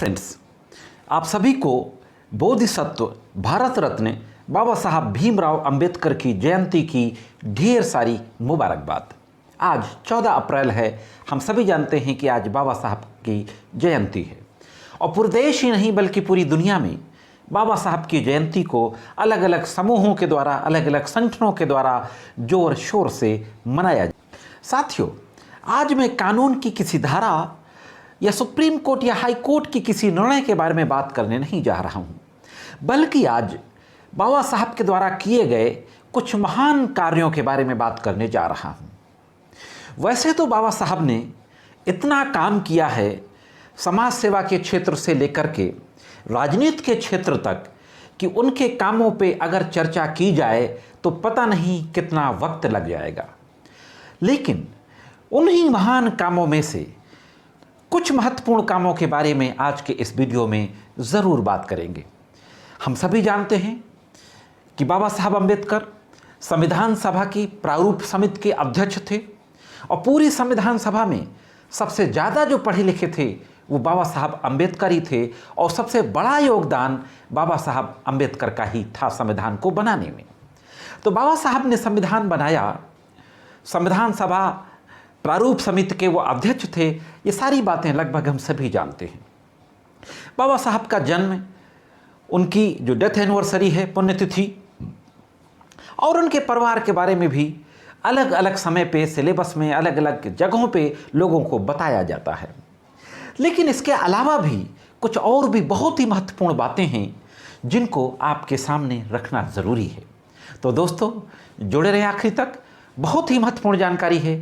Friends, आप सभी को बोधिसत्व भारत रत्न बाबा साहब भीमराव अंबेडकर की जयंती की ढेर सारी मुबारकबाद। आज 14 अप्रैल है। हम सभी जानते हैं कि आज बाबा साहब की जयंती है और पूरे देश ही नहीं बल्कि पूरी दुनिया में बाबा साहब की जयंती को अलग अलग समूहों के द्वारा, अलग अलग संगठनों के द्वारा जोर शोर से मनाया जाए। साथियों, आज मैं कानून की किसी धारा या सुप्रीम कोर्ट या हाई कोर्ट की किसी निर्णय के बारे में बात करने नहीं जा रहा हूँ, बल्कि आज बाबा साहब के द्वारा किए गए कुछ महान कार्यों के बारे में बात करने जा रहा हूँ। वैसे तो बाबा साहब ने इतना काम किया है, समाज सेवा के क्षेत्र से लेकर के राजनीति के क्षेत्र तक, कि उनके कामों पे अगर चर्चा की जाए तो पता नहीं कितना वक्त लग जाएगा। लेकिन उन्हीं महान कामों में से कुछ महत्वपूर्ण कामों के बारे में आज के इस वीडियो में ज़रूर बात करेंगे। हम सभी जानते हैं कि बाबा साहब अंबेडकर संविधान सभा की प्रारूप समिति के अध्यक्ष थे और पूरी संविधान सभा में सबसे ज़्यादा जो पढ़े लिखे थे वो बाबा साहब अंबेडकर ही थे और सबसे बड़ा योगदान बाबा साहब अंबेडकर का ही था संविधान को बनाने में। तो बाबा साहब ने संविधान बनाया, संविधान सभा प्रारूप समिति के वो अध्यक्ष थे। ये सारी बातें लगभग हम सभी जानते हैं। बाबा साहब का जन्म, उनकी जो डेथ एनिवर्सरी है, पुण्यतिथि, और उनके परिवार के बारे में भी अलग अलग समय पे सिलेबस में अलग अलग जगहों पे लोगों को बताया जाता है। लेकिन इसके अलावा भी कुछ और भी बहुत ही महत्वपूर्ण बातें हैं जिनको आपके सामने रखना ज़रूरी है। तो दोस्तों, जुड़े रहें आखिर तक, बहुत ही महत्वपूर्ण जानकारी है।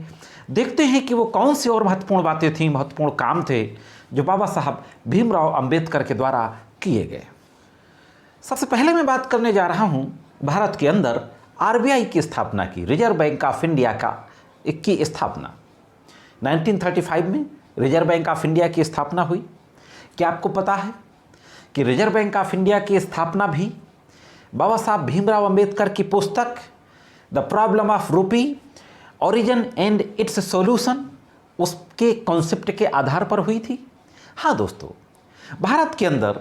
देखते हैं कि वो कौन सी और महत्वपूर्ण बातें थीं, महत्वपूर्ण काम थे जो बाबा साहब भीमराव अंबेडकर के द्वारा किए गए। सबसे पहले मैं बात करने जा रहा हूं भारत के अंदर आरबीआई की स्थापना की, रिजर्व बैंक ऑफ इंडिया की स्थापना। 1935 में रिजर्व बैंक ऑफ इंडिया की स्थापना हुई। क्या आपको पता है कि रिजर्व बैंक ऑफ इंडिया की स्थापना भी बाबा साहब भीमराव अंबेडकर की पुस्तक द प्रॉब्लम ऑफ रूपी, ओरिजिन एंड इट्स सॉल्यूशन, उसके कॉन्सेप्ट के आधार पर हुई थी? हाँ दोस्तों, भारत के अंदर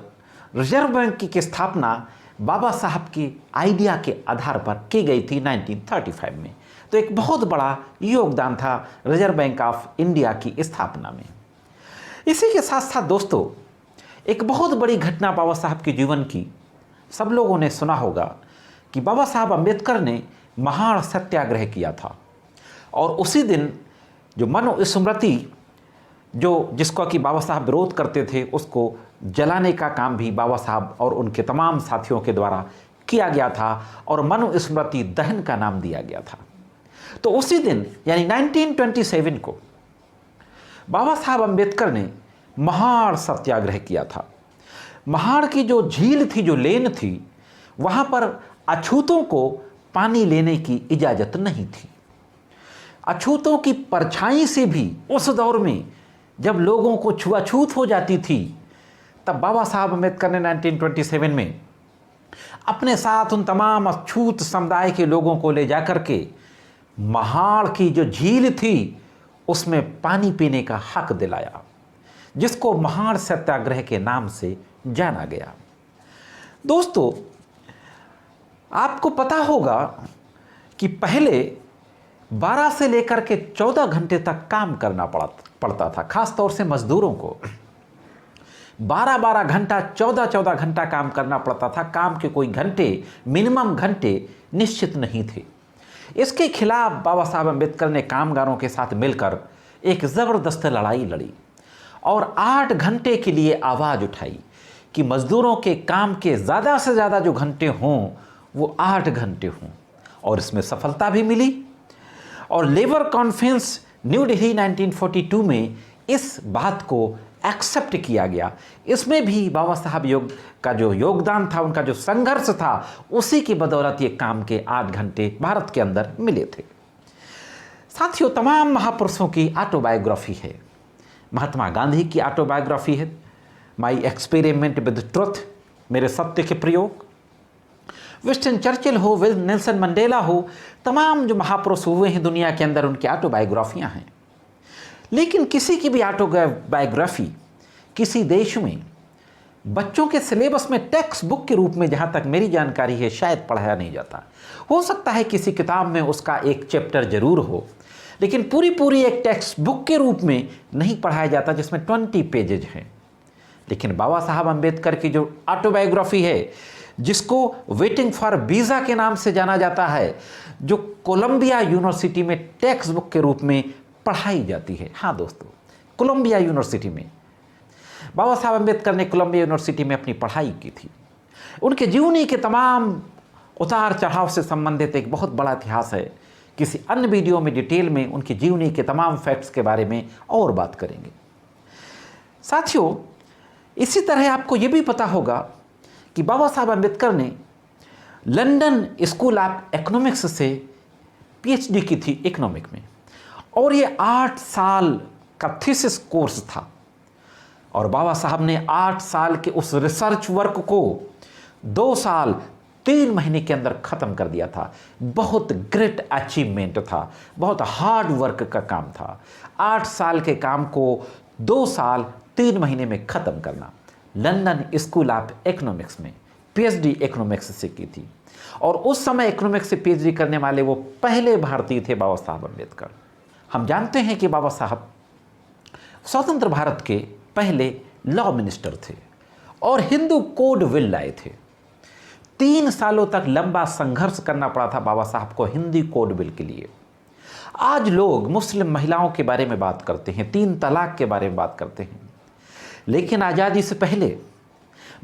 रिजर्व बैंक की स्थापना बाबा साहब की आइडिया के आधार पर की गई थी 1935 में। तो एक बहुत बड़ा योगदान था रिजर्व बैंक ऑफ इंडिया की स्थापना में। इसी के साथ साथ दोस्तों, एक बहुत बड़ी घटना बाबा साहब के जीवन की सब लोगों ने सुना होगा कि बाबा साहब अंबेडकर ने महान सत्याग्रह किया था और उसी दिन जो मनुस्मृति, जो जिसको कि बाबा साहब विरोध करते थे, उसको जलाने का काम भी बाबा साहब और उनके तमाम साथियों के द्वारा किया गया था और मनुस्मृति दहन का नाम दिया गया था। तो उसी दिन यानी 1927 को बाबा साहब अंबेडकर ने महाड़ सत्याग्रह किया था। महाड़ की जो झील थी, जो लेन थी, वहाँ पर अछूतों को पानी लेने की इजाज़त नहीं थी। अछूतों की परछाई से भी उस दौर में जब लोगों को छुआछूत हो जाती थी, तब बाबा साहब अंबेडकर ने 1927 में अपने साथ उन तमाम अछूत समुदाय के लोगों को ले जाकर के महाड़ की जो झील थी उसमें पानी पीने का हक दिलाया, जिसको महाड़ सत्याग्रह के नाम से जाना गया। दोस्तों, आपको पता होगा कि पहले 12 से लेकर के 14 घंटे तक काम करना पड़ता था, खास तौर से मजदूरों को 12-12 घंटा, 14-14 घंटा काम करना पड़ता था। काम के कोई घंटे, मिनिमम घंटे निश्चित नहीं थे। इसके खिलाफ बाबा साहब अंबेडकर ने कामगारों के साथ मिलकर एक ज़बरदस्त लड़ाई लड़ी और 8 घंटे के लिए आवाज़ उठाई कि मजदूरों के काम के ज़्यादा से ज़्यादा जो घंटे हों वो 8 घंटे हों, और इसमें सफलता भी मिली। और लेबर कॉन्फ्रेंस न्यू दिल्ली 1942 में इस बात को एक्सेप्ट किया गया। इसमें भी बाबा साहब का जो योगदान था, उनका जो संघर्ष था, उसी की बदौलत ये काम के 8 घंटे भारत के अंदर मिले थे। साथियों, तमाम महापुरुषों की ऑटोबायोग्राफी है। महात्मा गांधी की ऑटोबायोग्राफी है, माई एक्सपेरिमेंट विद ट्रुथ, मेरे सत्य के प्रयोग। विंस्टन चर्चिल हो, नेल्सन मंडेला हो, तमाम जो महापुरुष हुए हैं दुनिया के अंदर, उनकी ऑटोबायोग्राफियाँ हैं। लेकिन किसी की भी ऑटोबायोग्राफी किसी देश में बच्चों के सिलेबस में टेक्स्ट बुक के रूप में जहाँ तक मेरी जानकारी है शायद पढ़ाया नहीं जाता। हो सकता है किसी किताब में उसका एक चैप्टर जरूर हो, लेकिन पूरी एक टेक्स्ट बुक के रूप में नहीं पढ़ाया जाता जिसमें 20 पेजेज हैं। लेकिन बाबा साहब अम्बेडकर की जो ऑटोबायोग्राफी है, जिसको वेटिंग फॉर वीज़ा के नाम से जाना जाता है, जो कोलंबिया यूनिवर्सिटी में टेक्स्ट बुक के रूप में पढ़ाई जाती है। हाँ दोस्तों, कोलंबिया यूनिवर्सिटी में बाबा साहब अम्बेडकर ने कोलंबिया यूनिवर्सिटी में अपनी पढ़ाई की थी। उनके जीवनी के तमाम उतार चढ़ाव से संबंधित एक बहुत बड़ा इतिहास है। किसी अन्य वीडियो में डिटेल में उनकी जीवनी के तमाम फैक्ट्स के बारे में और बात करेंगे। साथियों, इसी तरह आपको ये भी पता होगा कि बाबा साहब अम्बेडकर ने लंदन स्कूल ऑफ इकोनॉमिक्स से पीएचडी की थी इकोनॉमिक में, और ये 8 साल का थीसिस कोर्स था। और बाबा साहब ने 8 साल के उस रिसर्च वर्क को 2 साल 3 महीने के अंदर ख़त्म कर दिया था। बहुत ग्रेट अचीवमेंट था, बहुत हार्ड वर्क का काम था। 8 साल के काम को 2 साल 3 महीने में ख़त्म करना। लंदन स्कूल ऑफ इकोनॉमिक्स में पीएचडी इकोनॉमिक्स से की थी, और उस समय इकोनॉमिक्स से पीएचडी करने वाले वो पहले भारतीय थे, बाबा साहब अम्बेडकर। हम जानते हैं कि बाबा साहब स्वतंत्र भारत के पहले लॉ मिनिस्टर थे और हिंदू कोड बिल लाए थे। 3 सालों तक लंबा संघर्ष करना पड़ा था बाबा साहब को हिंदी कोड बिल के लिए। आज लोग मुस्लिम महिलाओं के बारे में बात करते हैं, 3 तलाक के बारे में बात करते हैं, लेकिन आज़ादी से पहले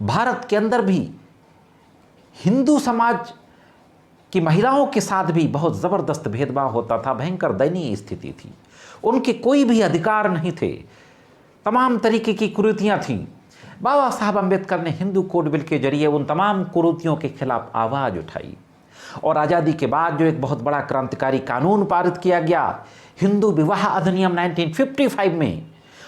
भारत के अंदर भी हिंदू समाज की महिलाओं के साथ भी बहुत ज़बरदस्त भेदभाव होता था। भयंकर दयनीय स्थिति थी, उनके कोई भी अधिकार नहीं थे, तमाम तरीके की कुरीतियाँ थीं। बाबा साहब अम्बेडकर ने हिंदू कोड बिल के जरिए उन तमाम कुरीतियों के खिलाफ आवाज़ उठाई, और आज़ादी के बाद जो एक बहुत बड़ा क्रांतिकारी कानून पारित किया गया, हिंदू विवाह अधिनियम 1955 में,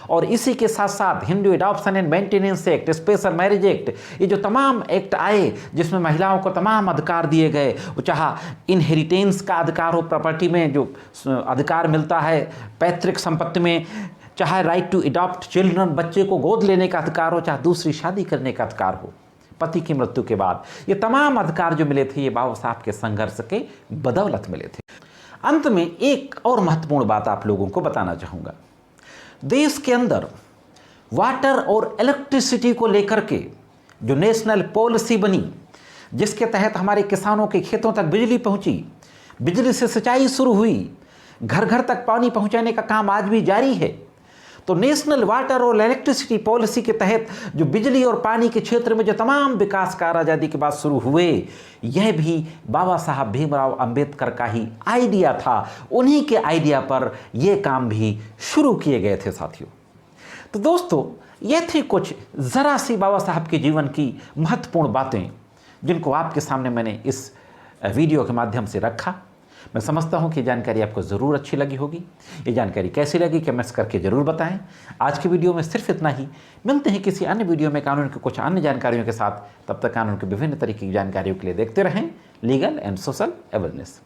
और इसी के साथ साथ Hindu adoption and maintenance act, special marriage act, ये जो तमाम एक्ट आए जिसमें महिलाओं को तमाम अधिकार दिए गए, वो चाहे इनहेरिटेंस का अधिकार हो, प्रॉपर्टी में जो अधिकार मिलता है, पैतृक संपत्ति में, चाहे राइट टू अडॉप्ट चिल्ड्रन, बच्चे को गोद लेने का अधिकार हो, चाहे दूसरी शादी करने का अधिकार हो पति की मृत्यु के बाद, ये तमाम अधिकार जो मिले थे ये बाबा साहब के संघर्ष के बदौलत मिले थे। अंत में एक और महत्वपूर्ण बात आप लोगों को बताना चाहूँगा। देश के अंदर वाटर और इलेक्ट्रिसिटी को लेकर के जो नेशनल पॉलिसी बनी, जिसके तहत हमारे किसानों के खेतों तक बिजली पहुंची, बिजली से सिंचाई शुरू हुई, घर घर तक पानी पहुंचाने का काम आज भी जारी है। तो नेशनल वाटर और इलेक्ट्रिसिटी पॉलिसी के तहत जो बिजली और पानी के क्षेत्र में जो तमाम विकास कार्य आज़ादी के बाद शुरू हुए, यह भी बाबा साहब भीमराव अंबेडकर का ही आइडिया था। उन्हीं के आइडिया पर यह काम भी शुरू किए गए थे साथियों। तो दोस्तों, ये थी कुछ ज़रा सी बाबा साहब के जीवन की महत्वपूर्ण बातें, जिनको आपके सामने मैंने इस वीडियो के माध्यम से रखा। मैं समझता हूं कि जानकारी आपको ज़रूर अच्छी लगी होगी। ये जानकारी कैसी लगी कमेंट्स करके ज़रूर बताएं। आज की वीडियो में सिर्फ इतना ही। मिलते हैं किसी अन्य वीडियो में कानून की कुछ अन्य जानकारियों के साथ। तब तक कानून के विभिन्न तरीके की जानकारियों के लिए देखते रहें लीगल एंड सोशल अवेयरनेस।